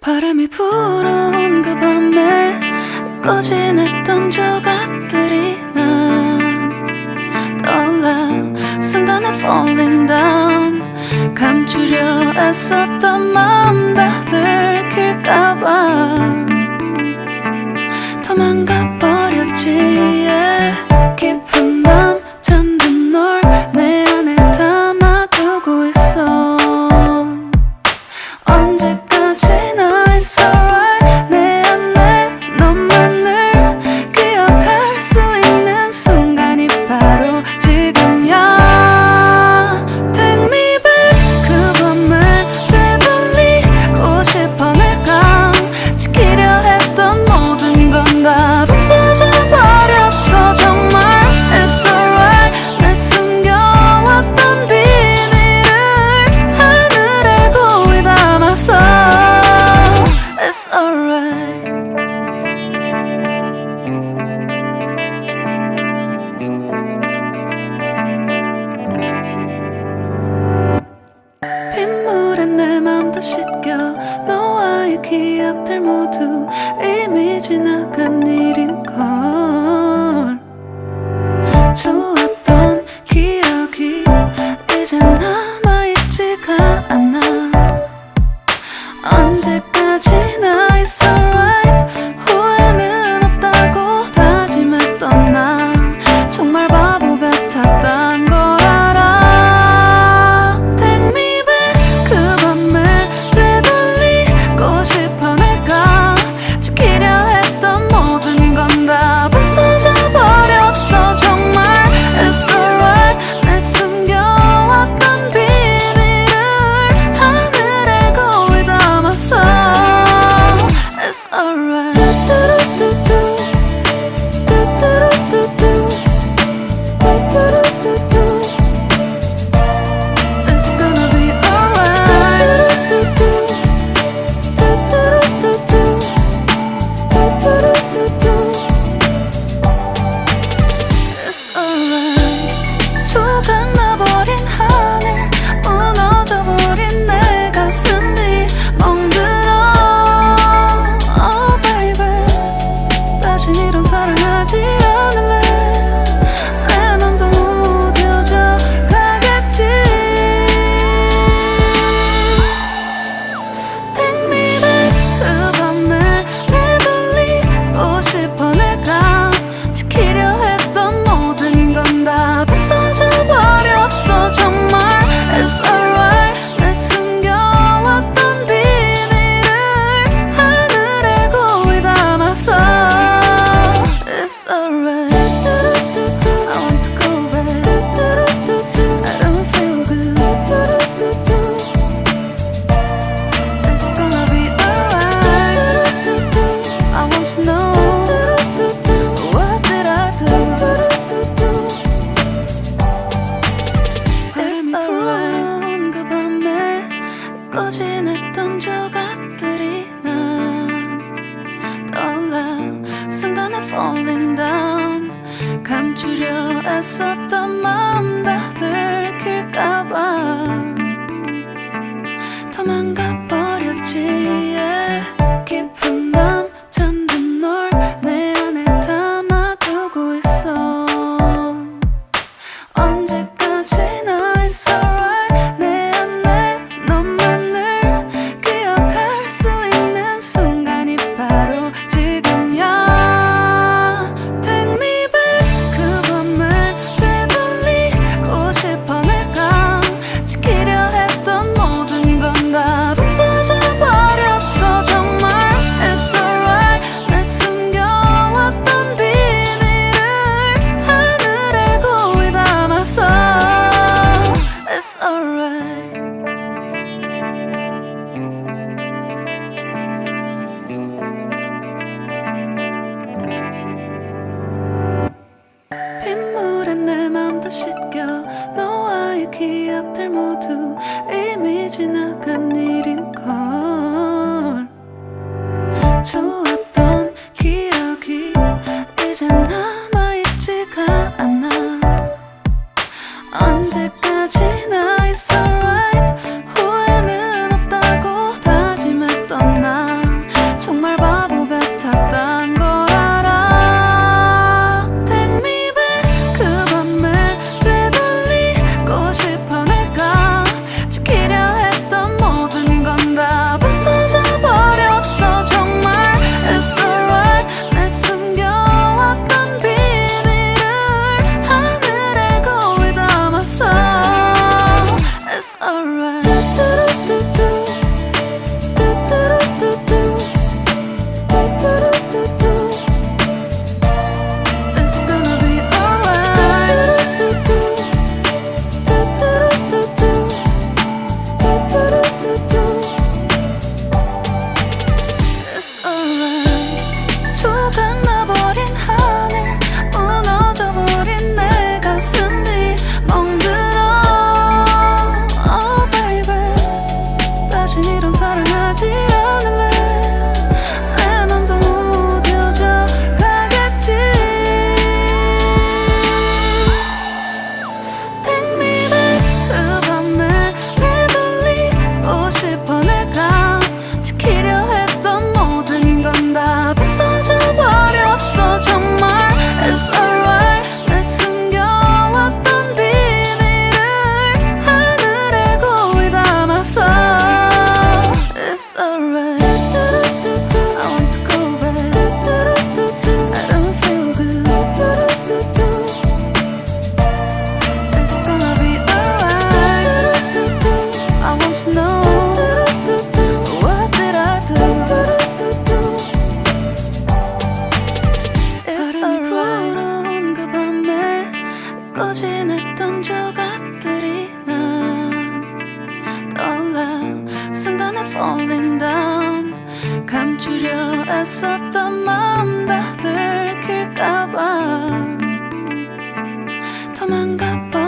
바람이 불어온 그 밤에 꺼진 했던 조각들이 난 떠올라. 순간에 falling down. 감추려 애썼던 마음 다 들킬까봐 도망가버렸지. yeah. 깊은 밤 잠든 널 내 안에 담아두고 있어. 언제까지나 it's alright. 내 안에 너만을 기억할 수 있는 순간이 바로 지금이야. Take me back. 그 밤을 되돌리고 싶어. 내가 지키려 했던 모든 건 다 부서져 버렸어. 정말 it's alright. 내 숨겨왔던 비밀을 하늘에 고이 담았어. It's alright. 빗물에 내 맘도 씻겨. 너와의 기억들 모두 이미 지나간 일인걸. 좋았던 기억이 이제 남아있지가 않아. 언제까지나 it's alright. 후회는 없다고 다짐했던 나 정말 바보 같았단 걸 알아. Take me back. 그 밤을 되돌리고 싶어. 내가 지키려 했던 모든 건 다 부서져 버렸어. 정말 it's alright. 내 숨겨왔던 비밀을 하늘에 고이 담았어. It's alright. It's gonna be alright. It's alright. 조각나버린 하늘, 무너져버린 내 가슴이 멍들어. Oh baby, 다신 이런 사랑하지 않을래. 내 맘도 무뎌져 가겠지. Take me back. 그 밤을 되돌리고 싶어. 내가 지키려 했던 모든 건 다 부서져 버렸어. 정말 it's alright. 내 숨겨왔던 비밀을 하늘에 고이 담았어. It's alright. I want to go back. I don't feel good. It's gonna be alright. I want to know what did I do. It's alright. 그 밤에 꺼진 했던 조각들이 난 떠올라. 순간에 falling down. 감추려 애썼던 마음 다 들킬까봐 도망가버렸지. yeah. 깊은 밤 잠든 널 내 안에 담아두고 있어. 언제까지나 it's alright. 내 안에 너만을 기억할 수 있는 순간이 바로 지금이야. Take me back. 그 밤을 alright. I want to go back. I don't feel good. It's gonna be alright. I want to know, what did I do? It's alright. 부러운 그 밤에 잊고 지냈던 조각들이 난 떠올라. 순간에 falling down. 감추려 애썼던 마음 다 들킬까봐 도망가버려.